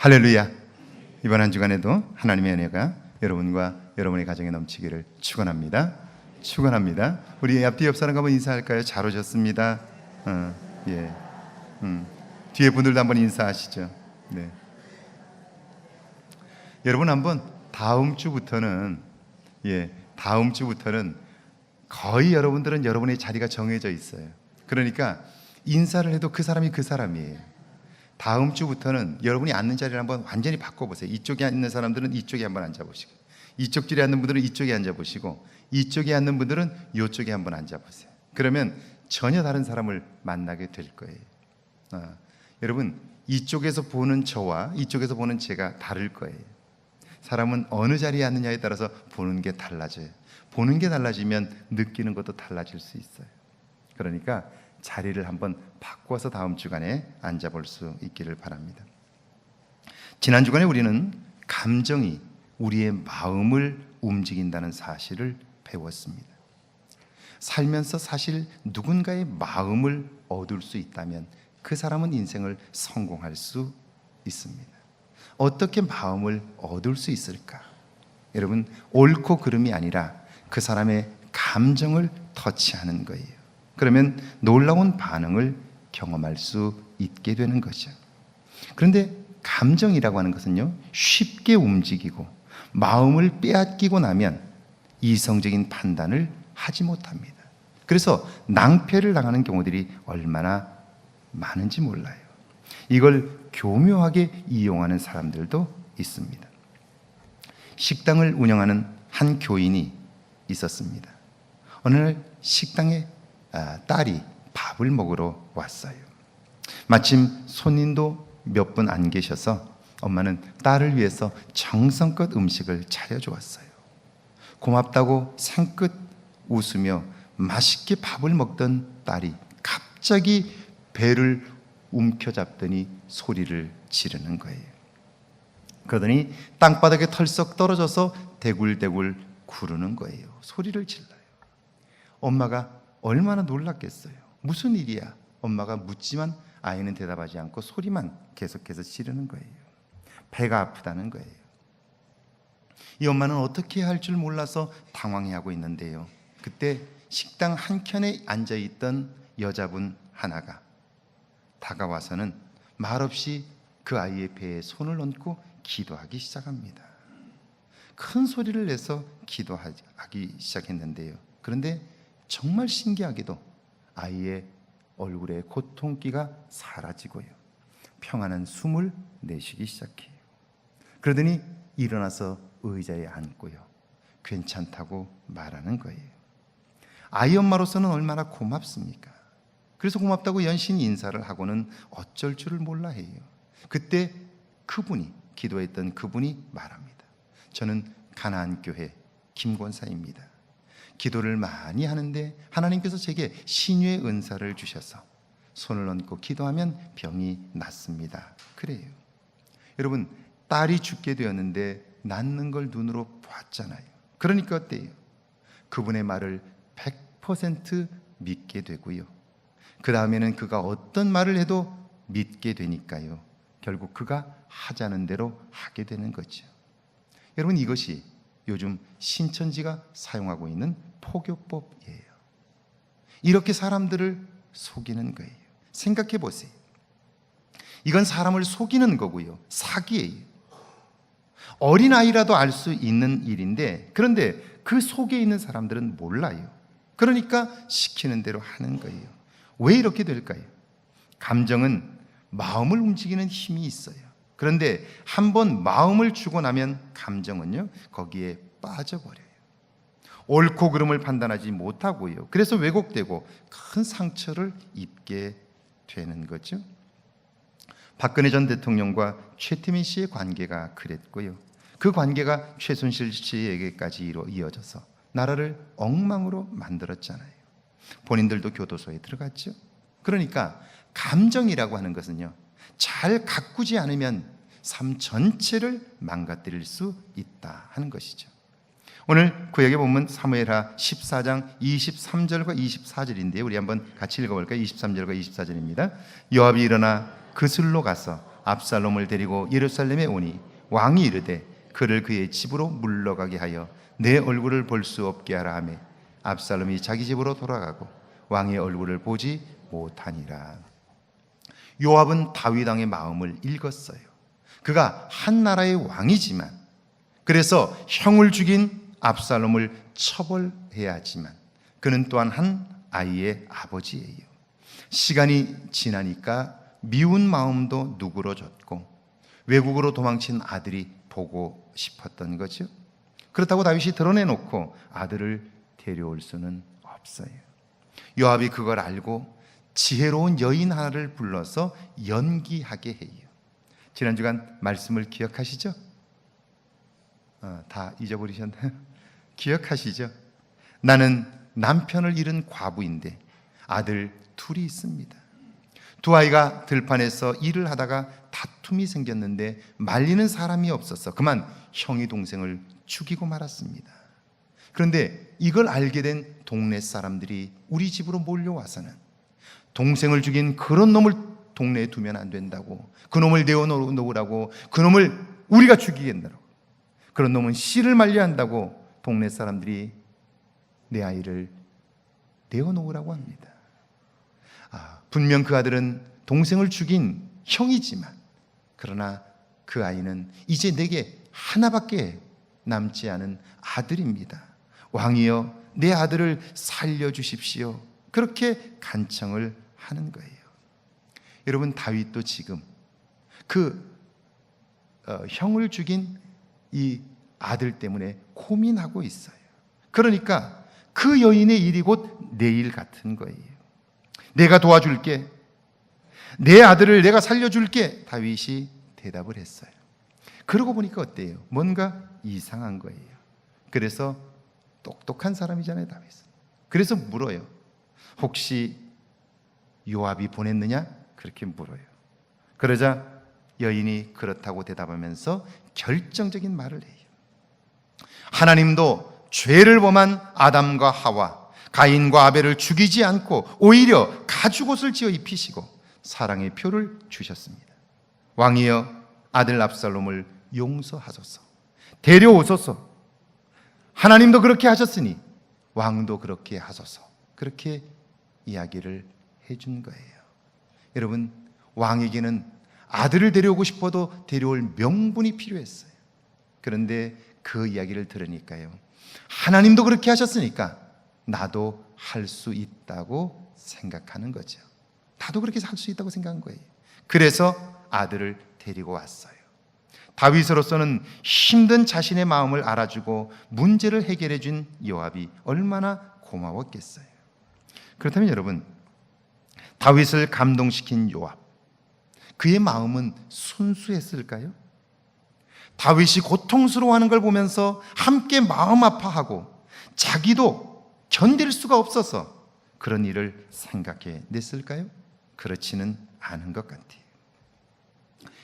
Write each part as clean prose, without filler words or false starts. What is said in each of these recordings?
할렐루야. 이번 한 주간에도 하나님의 은혜가 여러분과 여러분의 가정에 넘치기를 축원합니다. 축원합니다. 우리 앞뒤 옆 사람과 한번 인사할까요? 잘 오셨습니다. 예. 뒤에 분들도 한번 인사하시죠. 네. 여러분 한번 다음 주부터는 거의 여러분들은 여러분의 자리가 정해져 있어요. 그러니까 인사를 해도 그 사람이 그 사람이에요. 다음 주부터는 여러분이 앉는 자리를 한번 완전히 바꿔보세요. 이쪽에 앉는 사람들은 이쪽에 한번 앉아보시고, 이쪽 줄에 앉는 분들은 이쪽에 앉아보시고, 이쪽에 앉는 분들은 이쪽에 한번 앉아보세요. 그러면 전혀 다른 사람을 만나게 될 거예요. 여러분, 이쪽에서 보는 저와 이쪽에서 보는 제가 다를 거예요. 사람은 어느 자리에 앉느냐에 따라서 보는 게 달라져요. 보는 게 달라지면 느끼는 것도 달라질 수 있어요. 그러니까 자리를 한번 바꿔서 다음 주간에 앉아볼 수 있기를 바랍니다. 지난 주간에 우리는 감정이 우리의 마음을 움직인다는 사실을 배웠습니다. 살면서 사실 누군가의 마음을 얻을 수 있다면 그 사람은 인생을 성공할 수 있습니다. 어떻게 마음을 얻을 수 있을까? 여러분, 옳고 그름이 아니라 그 사람의 감정을 터치하는 거예요. 그러면 놀라운 반응을 경험할 수 있게 되는 거죠. 그런데 감정이라고 하는 것은요, 쉽게 움직이고 마음을 빼앗기고 나면 이성적인 판단을 하지 못합니다. 그래서 낭패를 당하는 경우들이 얼마나 많은지 몰라요. 이걸 교묘하게 이용하는 사람들도 있습니다. 식당을 운영하는 한 교인이 있었습니다. 어느 날 식당에 딸이 밥을 먹으러 왔어요. 마침 손님도 몇 분 안 계셔서 엄마는 딸을 위해서 정성껏 음식을 차려주었어요. 고맙다고 생긋 웃으며 맛있게 밥을 먹던 딸이 갑자기 배를 움켜잡더니 소리를 지르는 거예요. 그러더니 땅바닥에 털썩 떨어져서 대굴대굴 구르는 거예요. 소리를 질러요. 엄마가 얼마나 놀랐겠어요. 무슨 일이야? 엄마가 묻지만 아이는 대답하지 않고 소리만 계속해서 지르는 거예요. 배가 아프다는 거예요. 이 엄마는 어떻게 할 줄 몰라서 당황해하고 있는데요. 그때 식당 한켠에 앉아있던 여자분 하나가 다가와서는 말없이 그 아이의 배에 손을 얹고 기도하기 시작합니다. 큰 소리를 내서 기도하기 시작했는데요. 그런데 정말 신기하게도 아이의 얼굴에 고통기가 사라지고요, 평안한 숨을 내쉬기 시작해요. 그러더니 일어나서 의자에 앉고요, 괜찮다고 말하는 거예요. 아이 엄마로서는 얼마나 고맙습니까? 그래서 고맙다고 연신히 인사를 하고는 어쩔 줄을 몰라 해요. 그때 그분이, 기도했던 그분이 말합니다. 저는 가나안교회 김권사입니다. 기도를 많이 하는데 하나님께서 제게 신유의 은사를 주셔서 손을 얹고 기도하면 병이 낫습니다. 그래요. 여러분, 딸이 죽게 되었는데 낫는 걸 눈으로 봤잖아요. 그러니까 어때요? 그분의 말을 100% 믿게 되고요, 그 다음에는 그가 어떤 말을 해도 믿게 되니까요, 결국 그가 하자는 대로 하게 되는 거죠. 여러분, 이것이 요즘 신천지가 사용하고 있는 포교법이에요. 이렇게 사람들을 속이는 거예요. 생각해 보세요. 이건 사람을 속이는 거고요, 사기예요. 어린아이라도 알 수 있는 일인데, 그런데 그 속에 있는 사람들은 몰라요. 그러니까 시키는 대로 하는 거예요. 왜 이렇게 될까요? 감정은 마음을 움직이는 힘이 있어요. 그런데 한번 마음을 주고 나면 감정은요, 거기에 빠져버려요. 옳고 그름을 판단하지 못하고요, 그래서 왜곡되고 큰 상처를 입게 되는 거죠. 박근혜 전 대통령과 최태민 씨의 관계가 그랬고요, 그 관계가 최순실 씨에게까지 이어져서 나라를 엉망으로 만들었잖아요. 본인들도 교도소에 들어갔죠. 그러니까 감정이라고 하는 것은요, 잘 가꾸지 않으면 삶 전체를 망가뜨릴 수 있다 하는 것이죠. 오늘 구약에 보면 사무엘하 14장 23절과 24절인데요. 우리 한번 같이 읽어볼까요? 23절과 24절입니다. 요압이 일어나 그슬로 가서 압살롬을 데리고 예루살렘에 오니 왕이 이르되 그를 그의 집으로 물러가게 하여 내 얼굴을 볼 수 없게 하라 하매 압살롬이 자기 집으로 돌아가고 왕의 얼굴을 보지 못하니라. 요압은 다윗 왕의 마음을 읽었어요. 그가 한 나라의 왕이지만, 그래서 형을 죽인 압살롬을 처벌해야 하지만 그는 또한 한 아이의 아버지예요. 시간이 지나니까 미운 마음도 누그러졌고 외국으로 도망친 아들이 보고 싶었던 거죠. 그렇다고 다윗이 드러내놓고 아들을 데려올 수는 없어요. 요압이 그걸 알고 지혜로운 여인 하나를 불러서 연기하게 해요. 지난 주간 말씀을 기억하시죠? 다 잊어버리셨나요? 기억하시죠? 나는 남편을 잃은 과부인데 아들 둘이 있습니다. 두 아이가 들판에서 일을 하다가 다툼이 생겼는데 말리는 사람이 없어서 그만 형이 동생을 죽이고 말았습니다. 그런데 이걸 알게 된 동네 사람들이 우리 집으로 몰려와서는 동생을 죽인 그런 놈을 동네에 두면 안 된다고, 그 놈을 내어놓으라고, 그 놈을 우리가 죽이겠다고, 그런 놈은 씨를 말려야 한다고 동네 사람들이 내 아이를 내어놓으라고 합니다. 분명 그 아들은 동생을 죽인 형이지만 그러나 그 아이는 이제 내게 하나밖에 남지 않은 아들입니다. 왕이여 내 아들을 살려주십시오. 그렇게 간청을 하는 거예요. 여러분, 다윗도 지금 그 형을 죽인 이 아들 때문에 고민하고 있어요. 그러니까 그 여인의 일이 곧 내일 같은 거예요. 내가 도와줄게, 내 아들을 내가 살려줄게, 다윗이 대답을 했어요. 그러고 보니까 어때요? 뭔가 이상한 거예요. 그래서 똑똑한 사람이잖아요, 다윗은. 그래서 물어요. 혹시 요압이 보냈느냐? 그렇게 물어요. 그러자 여인이 그렇다고 대답하면서 결정적인 말을 해요. 하나님도 죄를 범한 아담과 하와, 가인과 아벨을 죽이지 않고 오히려 가죽옷을 지어 입히시고 사랑의 표를 주셨습니다. 왕이여 아들 압살롬을 용서하소서, 데려오소서. 하나님도 그렇게 하셨으니 왕도 그렇게 하소서. 그렇게 이야기를 해준 거예요. 여러분, 왕에게는 아들을 데려오고 싶어도 데려올 명분이 필요했어요. 그런데 그 이야기를 들으니까요, 하나님도 그렇게 하셨으니까 나도 할 수 있다고 생각하는 거죠. 나도 그렇게 할 수 있다고 생각한 거예요. 그래서 아들을 데리고 왔어요. 다윗으로서는 힘든 자신의 마음을 알아주고 문제를 해결해 준 요압이 얼마나 고마웠겠어요. 그렇다면 여러분, 다윗을 감동시킨 요압, 그의 마음은 순수했을까요? 다윗이 고통스러워하는 걸 보면서 함께 마음 아파하고 자기도 견딜 수가 없어서 그런 일을 생각해 냈을까요? 그렇지는 않은 것 같아요.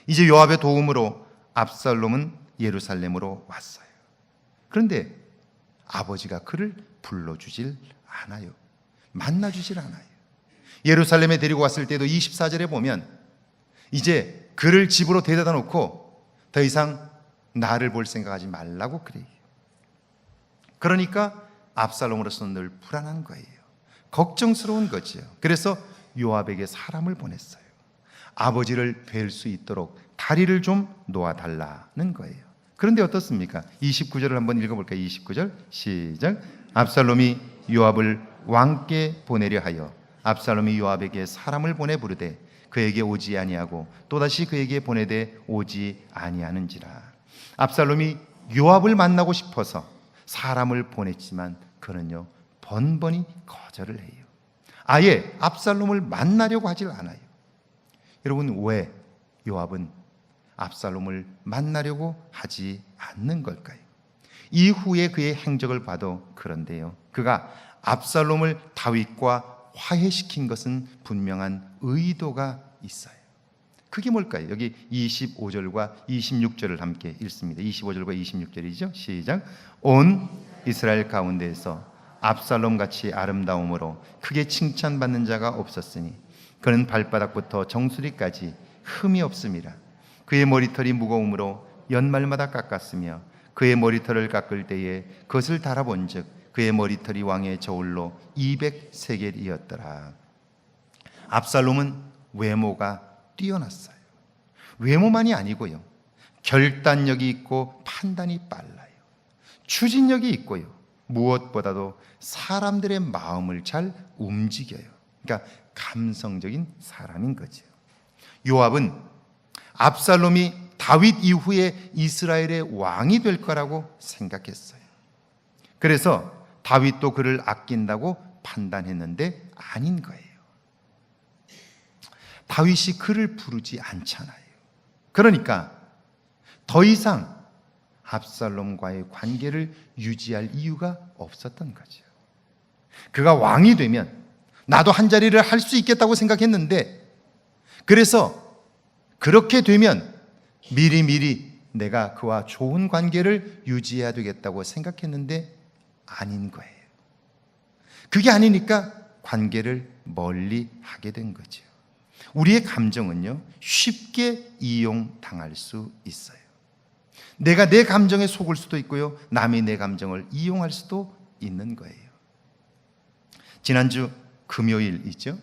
이제 요압의 도움으로 압살롬은 예루살렘으로 왔어요. 그런데 아버지가 그를 불러주질 않아요. 만나주질 않아요. 예루살렘에 데리고 왔을 때도 24절에 보면 이제 그를 집으로 데려다 놓고 더 이상 나를 볼 생각하지 말라고 그래요. 그러니까 압살롬으로서는 늘 불안한 거예요. 걱정스러운 거지요. 그래서 요압에게 사람을 보냈어요. 아버지를 뵐 수 있도록 다리를 좀 놓아달라는 거예요. 그런데 어떻습니까? 29절을 한번 읽어볼까요? 29절 시작. 압살롬이 요압을 왕께 보내려 하여 압살롬이 요압에게 사람을 보내 부르되 그에게 오지 아니하고 또다시 그에게 보내되 오지 아니하는지라. 압살롬이 요압을 만나고 싶어서 사람을 보냈지만 그는요 번번이 거절을 해요. 아예 압살롬을 만나려고 하질 않아요. 여러분, 왜 요압은 압살롬을 만나려고 하지 않는 걸까요? 이후에 그의 행적을 봐도 그런데요, 그가 압살롬을 다윗과 화해시킨 것은 분명한 의도가 있어요. 그게 뭘까요? 여기 25절과 26절을 함께 읽습니다. 25절과 26절이죠. 시작. 온 이스라엘 가운데에서 압살롬같이 아름다움으로 크게 칭찬받는 자가 없었으니 그는 발바닥부터 정수리까지 흠이 없음이라. 그의 머리털이 무거움으로 연말마다 깎았으며 그의 머리털을 깎을 때에 그것을 달아본즉 그의 머리털이 왕의 저울로 200세겔이었더라. 압살롬은 외모가 뛰어났어요. 외모만이 아니고요, 결단력이 있고 판단이 빨라요. 추진력이 있고요, 무엇보다도 사람들의 마음을 잘 움직여요. 그러니까 감성적인 사람인 거죠. 요압은 압살롬이 다윗 이후에 이스라엘의 왕이 될 거라고 생각했어요. 그래서 다윗도 그를 아낀다고 판단했는데 아닌 거예요. 다윗이 그를 부르지 않잖아요. 그러니까 더 이상 압살롬과의 관계를 유지할 이유가 없었던 거죠. 그가 왕이 되면 나도 한 자리를 할 수 있겠다고 생각했는데, 그래서 그렇게 되면 미리미리 내가 그와 좋은 관계를 유지해야 되겠다고 생각했는데 아닌 거예요. 그게 아니니까 관계를 멀리 하게 된 거죠. 우리의 감정은요, 쉽게 이용당할 수 있어요. 내가 내 감정에 속을 수도 있고요, 남이 내 감정을 이용할 수도 있는 거예요. 지난주 금요일이죠.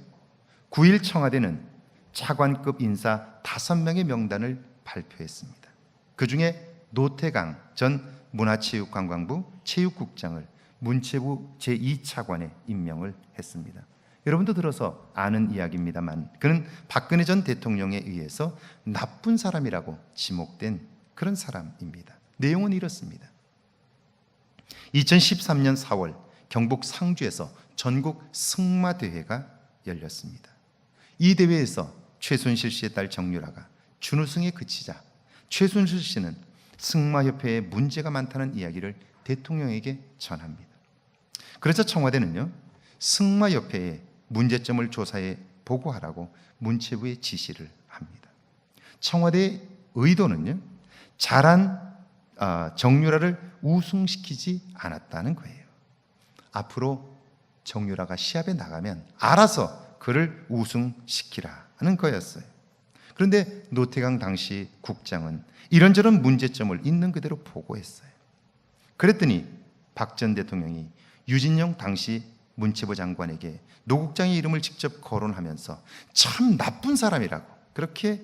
9일 청와대는 차관급 인사 5명의 명단을 발표했습니다. 그 중에 노태강 전 문화체육관광부 체육국장을 문체부 제2차관에 임명을 했습니다. 여러분도 들어서 아는 이야기입니다만, 그는 박근혜 전 대통령에 의해서 나쁜 사람이라고 지목된 그런 사람입니다. 내용은 이렇습니다. 2013년 4월 경북 상주에서 전국 승마대회가 열렸습니다. 이 대회에서 최순실 씨의 딸 정유라가 준우승에 그치자 최순실 씨는 승마협회에 문제가 많다는 이야기를 대통령에게 전합니다. 그래서 청와대는요, 승마협회에 문제점을 조사해 보고하라고 문체부에 지시를 합니다. 청와대의 의도는요, 잘한 정유라를 우승시키지 않았다는 거예요. 앞으로 정유라가 시합에 나가면 알아서 그를 우승시키라는 거였어요. 그런데 노태강 당시 국장은 이런저런 문제점을 있는 그대로 보고했어요. 그랬더니 박 전 대통령이 유진영 당시 문체부 장관에게 노 국장의 이름을 직접 거론하면서 참 나쁜 사람이라고 그렇게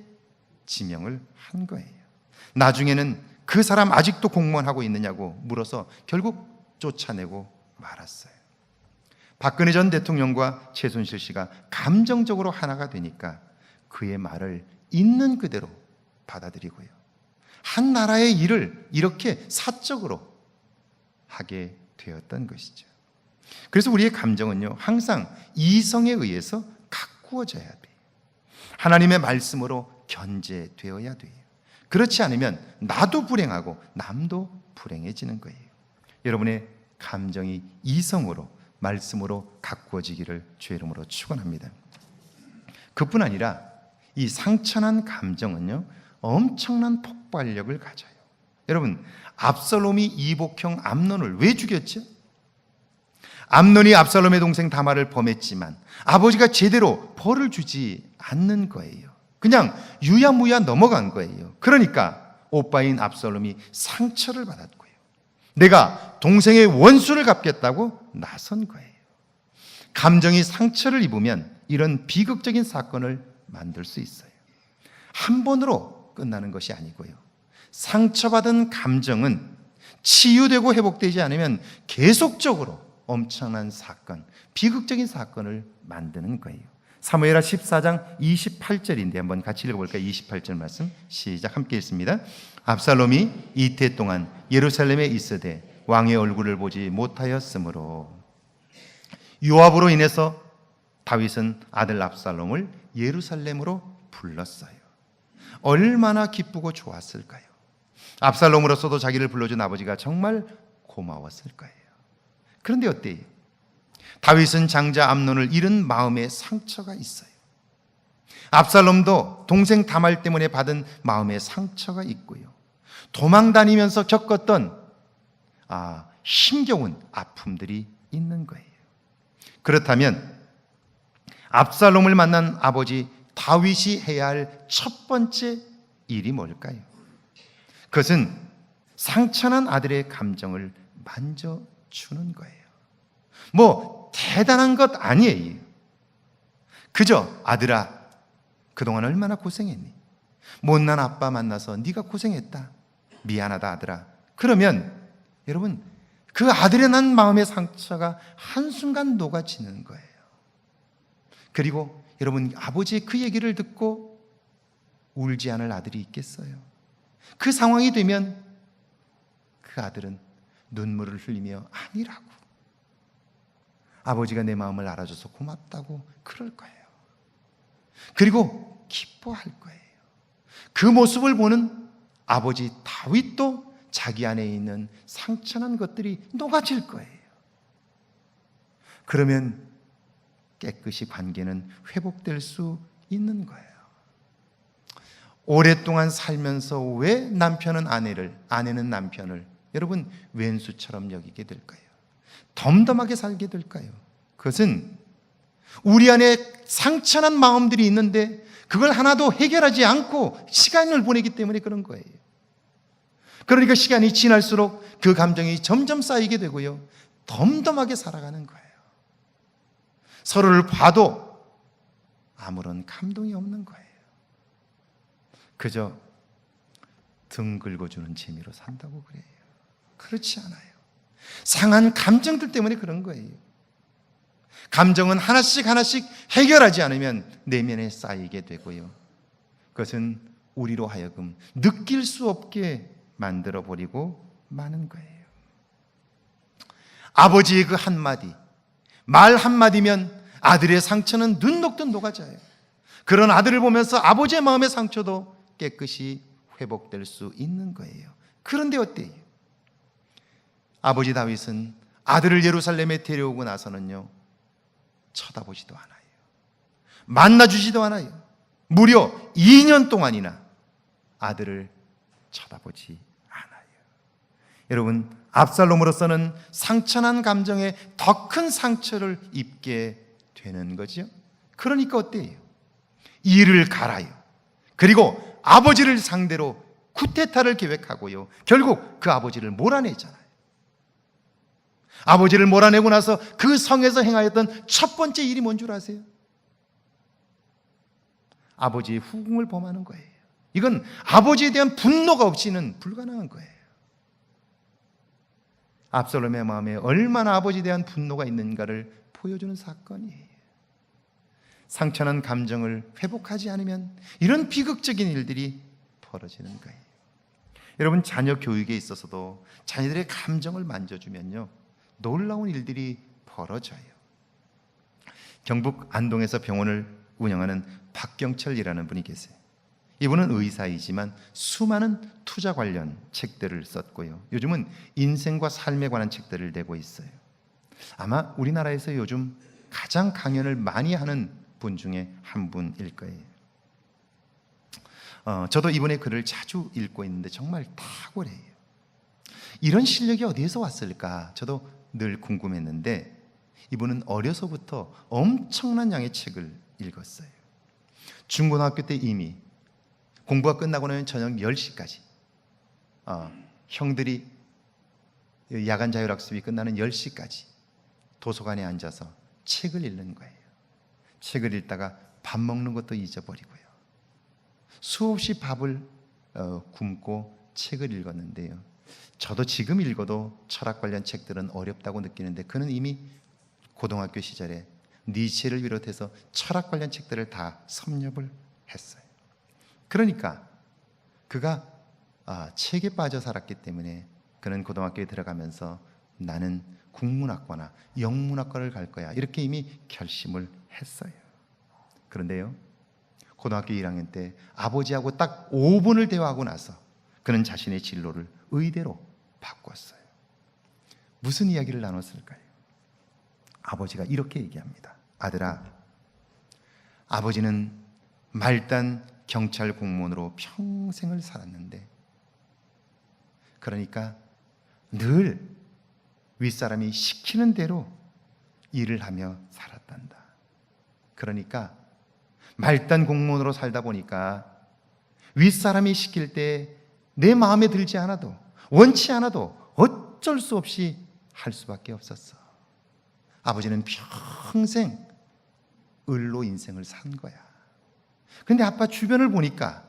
지명을 한 거예요. 나중에는 그 사람 아직도 공무원하고 있느냐고 물어서 결국 쫓아내고 말았어요. 박근혜 전 대통령과 최순실 씨가 감정적으로 하나가 되니까 그의 말을 있는 그대로 받아들이고요, 한 나라의 일을 이렇게 사적으로 하게 되었던 것이죠. 그래서 우리의 감정은요, 항상 이성에 의해서 가꾸어져야 돼요. 하나님의 말씀으로 견제되어야 돼요. 그렇지 않으면 나도 불행하고 남도 불행해지는 거예요. 여러분의 감정이 이성으로, 말씀으로 가꾸어지기를 주의 이름으로 축원합니다. 그뿐 아니라 이 상처난 감정은요, 엄청난 폭발력을 가져요. 여러분, 압살롬이 이복형 암논을 왜 죽였죠? 암논이 압살롬의 동생 다말을 범했지만 아버지가 제대로 벌을 주지 않는 거예요. 그냥 유야무야 넘어간 거예요. 그러니까 오빠인 압살롬이 상처를 받았고요, 내가 동생의 원수를 갚겠다고 나선 거예요. 감정이 상처를 입으면 이런 비극적인 사건을 만들 수 있어요. 한 번으로 끝나는 것이 아니고요, 상처받은 감정은 치유되고 회복되지 않으면 계속적으로 엄청난 사건, 비극적인 사건을 만드는 거예요. 사무엘하 14장 28절인데 한번 같이 읽어볼까요? 28절 말씀 시작, 함께 읽습니다. 압살롬이 이태 동안 예루살렘에 있으되 왕의 얼굴을 보지 못하였으므로 요압으로 인해서 다윗은 아들 압살롬을 예루살렘으로 불렀어요. 얼마나 기쁘고 좋았을까요? 압살롬으로서도 자기를 불러준 아버지가 정말 고마웠을 거예요. 그런데 어때요? 다윗은 장자 암논을 잃은 마음에 상처가 있어요. 압살롬도 동생 다말 때문에 받은 마음에 상처가 있고요, 도망 다니면서 겪었던 힘겨운 아픔들이 있는 거예요. 그렇다면 압살롬을 만난 아버지 다윗이 해야 할 첫 번째 일이 뭘까요? 그것은 상처난 아들의 감정을 만져주는 거예요. 뭐 대단한 것 아니에요. 그저 아들아, 그동안 얼마나 고생했니? 못난 아빠 만나서 네가 고생했다. 미안하다 아들아. 그러면 여러분, 그 아들의 난 마음의 상처가 한순간 녹아지는 거예요. 그리고 여러분, 아버지의 그 얘기를 듣고 울지 않을 아들이 있겠어요? 그 상황이 되면 그 아들은 눈물을 흘리며 아니라고, 아버지가 내 마음을 알아줘서 고맙다고 그럴 거예요. 그리고 기뻐할 거예요. 그 모습을 보는 아버지 다윗도 자기 안에 있는 상처난 것들이 녹아질 거예요. 그러면 깨끗이 관계는 회복될 수 있는 거예요. 오랫동안 살면서 왜 남편은 아내를, 아내는 남편을 여러분 왼수처럼 여기게 될까요? 덤덤하게 살게 될까요? 그것은 우리 안에 상처난 마음들이 있는데 그걸 하나도 해결하지 않고 시간을 보내기 때문에 그런 거예요. 그러니까 시간이 지날수록 그 감정이 점점 쌓이게 되고요, 덤덤하게 살아가는 거예요. 서로를 봐도 아무런 감동이 없는 거예요. 그저 등 긁어주는 재미로 산다고 그래요. 그렇지 않아요. 상한 감정들 때문에 그런 거예요. 감정은 하나씩 하나씩 해결하지 않으면 내면에 쌓이게 되고요, 그것은 우리로 하여금 느낄 수 없게 만들어버리고 마는 거예요. 아버지의 그 한마디, 말 한마디면 아들의 상처는 눈 녹듯 녹아져요. 그런 아들을 보면서 아버지의 마음의 상처도 깨끗이 회복될 수 있는 거예요. 그런데 어때요? 아버지 다윗은 아들을 예루살렘에 데려오고 나서는요, 쳐다보지도 않아요. 만나주지도 않아요. 무려 2년 동안이나 아들을 쳐다보지 않아요. 여러분, 압살롬으로서는 상처난 감정에 더 큰 상처를 입게 되는 거죠. 그러니까 어때요? 이를 갈아요. 그리고 아버지를 상대로 쿠데타를 계획하고요, 결국 그 아버지를 몰아내잖아요. 아버지를 몰아내고 나서 그 성에서 행하였던 첫 번째 일이 뭔 줄 아세요? 아버지의 후궁을 범하는 거예요. 이건 아버지에 대한 분노가 없이는 불가능한 거예요. 압살롬의 마음에 얼마나 아버지에 대한 분노가 있는가를 보여주는 사건이에요. 상처난 감정을 회복하지 않으면 이런 비극적인 일들이 벌어지는 거예요. 여러분, 자녀 교육에 있어서도 자녀들의 감정을 만져주면요, 놀라운 일들이 벌어져요. 경북 안동에서 병원을 운영하는 박경철이라는 분이 계세요. 이분은 의사이지만 수많은 투자 관련 책들을 썼고요, 요즘은 인생과 삶에 관한 책들을 내고 있어요. 아마 우리나라에서 요즘 가장 강연을 많이 하는 분 중에 한 분일 거예요. 저도 이분의 글을 자주 읽고 있는데 정말 탁월해요. 이런 실력이 어디에서 왔을까 저도 늘 궁금했는데, 이분은 어려서부터 엄청난 양의 책을 읽었어요. 중고등학교 때 이미 공부가 끝나고 나면 저녁 10시까지 형들이 야간 자율학습이 끝나는 10시까지 도서관에 앉아서 책을 읽는 거예요. 책을 읽다가 밥 먹는 것도 잊어버리고요, 수없이 밥을 굶고 책을 읽었는데요, 저도 지금 읽어도 철학 관련 책들은 어렵다고 느끼는데 그는 이미 고등학교 시절에 니체를 비롯해서 철학 관련 책들을 다 섭렵을 했어요. 그러니까 그가 책에 빠져 살았기 때문에 그는 고등학교에 들어가면서 나는 국문학과나 영문학과를 갈 거야, 이렇게 이미 결심을 했어요. 그런데요, 고등학교 1학년 때 아버지하고 딱 5분을 대화하고 나서 그는 자신의 진로를 의대로 바꿨어요. 무슨 이야기를 나눴을까요? 아버지가 이렇게 얘기합니다. 아들아, 아버지는 말단 경찰 공무원으로 평생을 살았는데, 그러니까 늘 윗사람이 시키는 대로 일을 하며 살았단다. 그러니까 말단 공무원으로 살다 보니까 윗사람이 시킬 때 내 마음에 들지 않아도, 원치 않아도 어쩔 수 없이 할 수밖에 없었어. 아버지는 평생 을로 인생을 산 거야. 그런데 아빠 주변을 보니까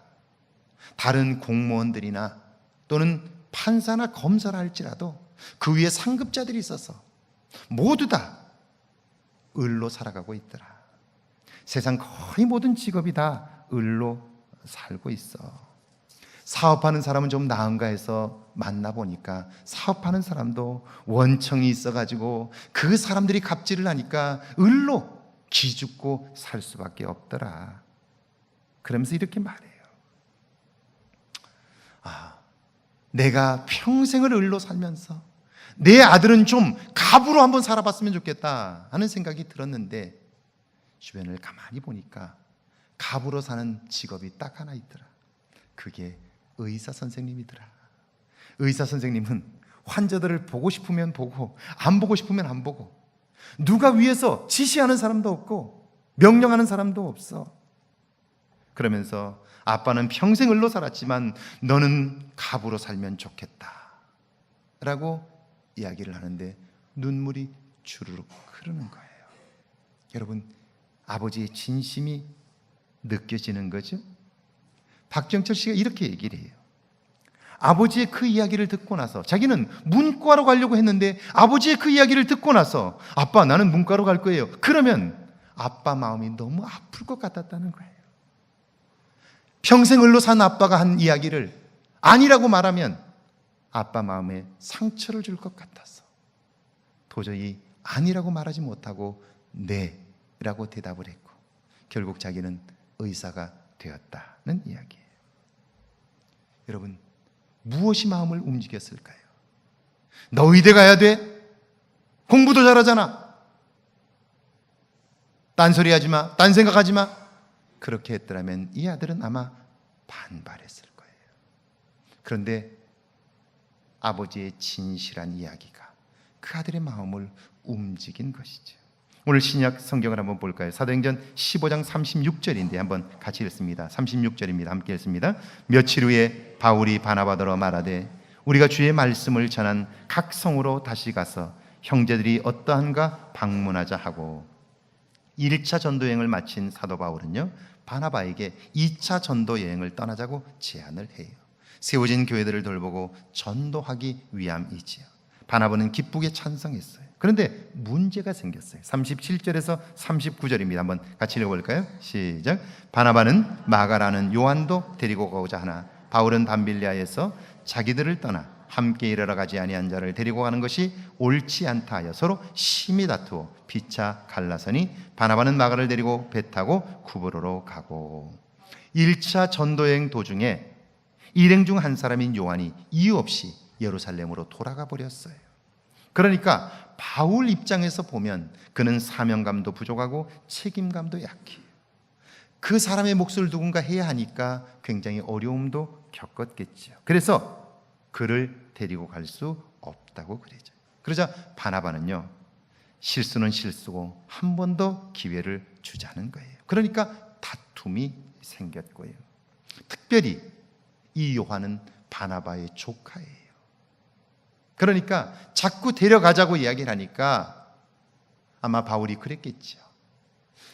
다른 공무원들이나 또는 판사나 검사를 할지라도 그 위에 상급자들이 있어서 모두 다 을로 살아가고 있더라. 세상 거의 모든 직업이 다 을로 살고 있어. 사업하는 사람은 좀 나은가 해서 만나보니까 사업하는 사람도 원청이 있어가지고 그 사람들이 갑질을 하니까 을로 기죽고 살 수밖에 없더라. 그러면서 이렇게 말해요. 내가 평생을 을로 살면서 내 아들은 좀 갑으로 한번 살아봤으면 좋겠다 하는 생각이 들었는데 주변을 가만히 보니까 갑으로 사는 직업이 딱 하나 있더라. 그게 의사 선생님이더라. 의사 선생님은 환자들을 보고 싶으면 보고 안 보고 싶으면 안 보고, 누가 위에서 지시하는 사람도 없고 명령하는 사람도 없어. 그러면서 아빠는 평생 을로 살았지만 너는 갑으로 살면 좋겠다 라고 이야기를 하는데 눈물이 주르륵 흐르는 거예요. 여러분, 아버지의 진심이 느껴지는 거죠? 박정철 씨가 이렇게 얘기를 해요. 아버지의 그 이야기를 듣고 나서, 자기는 문과로 가려고 했는데 아버지의 그 이야기를 듣고 나서 아빠 나는 문과로 갈 거예요. 그러면 아빠 마음이 너무 아플 것 같았다는 거예요. 평생 을로 산 아빠가 한 이야기를 아니라고 말하면 아빠 마음에 상처를 줄 것 같아서 도저히 아니라고 말하지 못하고 네라고 대답을 했고 결국 자기는 의사가 되었다는 이야기예요. 여러분, 무엇이 마음을 움직였을까요? 너 의대 가야 돼? 공부도 잘하잖아. 딴소리 하지 마. 딴 생각하지 마. 그렇게 했더라면 이 아들은 아마 반발했을 거예요. 그런데 아버지의 진실한 이야기가 그 아들의 마음을 움직인 것이죠. 오늘 신약 성경을 한번 볼까요? 사도행전 15장 36절인데 한번 같이 읽습니다. 36절입니다. 함께 읽습니다. 며칠 후에 바울이 바나바더러 말하되 우리가 주의 말씀을 전한 각 성으로 다시 가서 형제들이 어떠한가 방문하자 하고, 1차 전도 여행을 마친 사도 바울은요 바나바에게 2차 전도 여행을 떠나자고 제안을 해요. 세워진 교회들을 돌보고 전도하기 위함이지요. 바나바는 기쁘게 찬성했어요. 그런데 문제가 생겼어요. 37절에서 39절입니다. 한번 같이 읽어볼까요? 시작. 바나바는 마가라는 요한도 데리고 가고자 하나 바울은 밤빌리아에서 자기들을 떠나 함께 일하러 가지 아니한 자를 데리고 가는 것이 옳지 않다 하여 서로 심히 다투어 피차 갈라서니 바나바는 마가를 데리고 배 타고 구브로로 가고, 1차 전도여행 도중에 일행 중 한 사람인 요한이 이유 없이 예루살렘으로 돌아가 버렸어요. 그러니까 바울 입장에서 보면 그는 사명감도 부족하고 책임감도 약해요. 그 사람의 몫을 누군가 해야 하니까 굉장히 어려움도 겪었겠죠. 그래서 그를 데리고 갈 수 없다고 그러죠. 그러자 바나바는요 실수는 실수고 한 번 더 기회를 주자는 거예요. 그러니까 다툼이 생겼고요. 특별히 이 요한은 바나바의 조카예요. 그러니까 자꾸 데려가자고 이야기를 하니까 아마 바울이 그랬겠죠.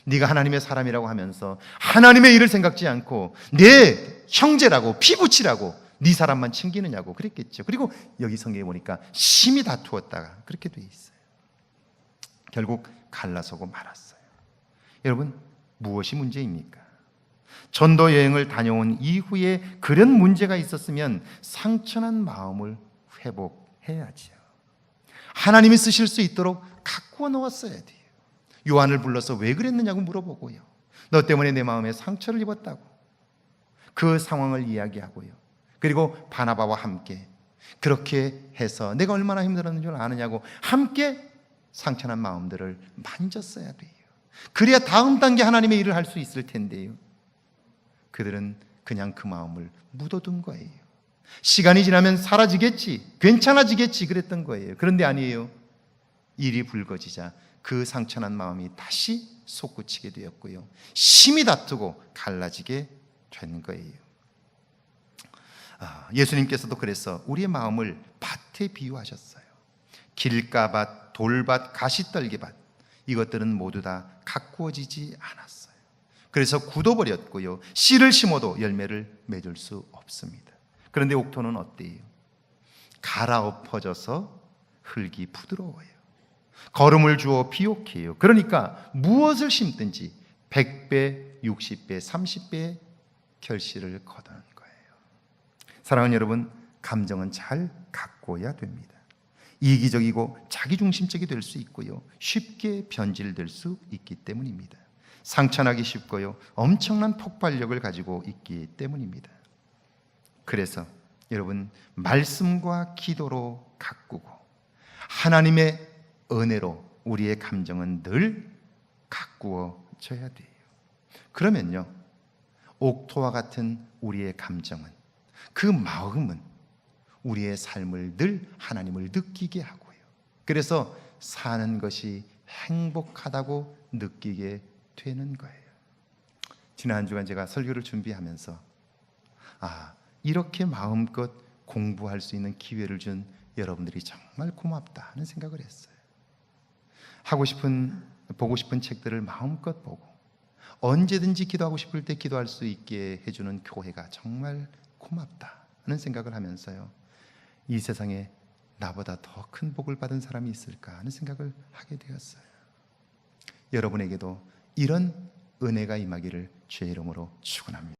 네가 하나님의 사람이라고 하면서 하나님의 일을 생각지 않고 내 형제라고 피부치라고 네 사람만 챙기느냐고 그랬겠죠. 그리고 여기 성경에 보니까 심히 다투었다가 그렇게 돼 있어요. 결국 갈라서고 말았어요. 여러분, 무엇이 문제입니까? 전도 여행을 다녀온 이후에 그런 문제가 있었으면 상처난 마음을 회복해야죠. 하나님이 쓰실 수 있도록 가꾸어 놓았어야 돼요. 요한을 불러서 왜 그랬느냐고 물어보고요. 너 때문에 내 마음에 상처를 입었다고 그 상황을 이야기하고요. 그리고 바나바와 함께 그렇게 해서 내가 얼마나 힘들었는 줄 아느냐고 함께 상처난 마음들을 만졌어야 돼요. 그래야 다음 단계 하나님의 일을 할 수 있을 텐데요. 그들은 그냥 그 마음을 묻어둔 거예요. 시간이 지나면 사라지겠지, 괜찮아지겠지 그랬던 거예요. 그런데 아니에요. 일이 불거지자 그 상처난 마음이 다시 솟구치게 되었고요. 심히 다투고 갈라지게 된 거예요. 예수님께서도 그래서 우리의 마음을 밭에 비유하셨어요. 길가밭, 돌밭, 가시떨기밭, 이것들은 모두 다 가꾸어지지 않았어요. 그래서 굳어버렸고요, 씨를 심어도 열매를 맺을 수 없습니다. 그런데 옥토는 어때요? 갈아엎어져서 흙이 부드러워요. 거름을 주어 비옥해요. 그러니까 무엇을 심든지 100배, 60배, 30배의 결실을 거두는 거예요. 사랑하는 여러분, 감정은 잘 가꿔야 됩니다. 이기적이고 자기중심적이 될 수 있고요, 쉽게 변질될 수 있기 때문입니다. 상처나기 쉽고요, 엄청난 폭발력을 가지고 있기 때문입니다. 그래서 여러분, 말씀과 기도로 가꾸고 하나님의 은혜로 우리의 감정은 늘 가꾸어져야 돼요. 그러면요, 옥토와 같은 우리의 감정은, 그 마음은 우리의 삶을 늘 하나님을 느끼게 하고요, 그래서 사는 것이 행복하다고 느끼게 되는 거예요. 지난 한 주간 제가 설교를 준비하면서 이렇게 마음껏 공부할 수 있는 기회를 준 여러분들이 정말 고맙다 하는 생각을 했어요. 보고 싶은 책들을 마음껏 보고 언제든지 기도하고 싶을 때 기도할 수 있게 해주는 교회가 정말 고맙다 하는 생각을 하면서요, 이 세상에 나보다 더 큰 복을 받은 사람이 있을까 하는 생각을 하게 되었어요. 여러분에게도 이런 은혜가 임하기를 주의 이름으로 축원합니다.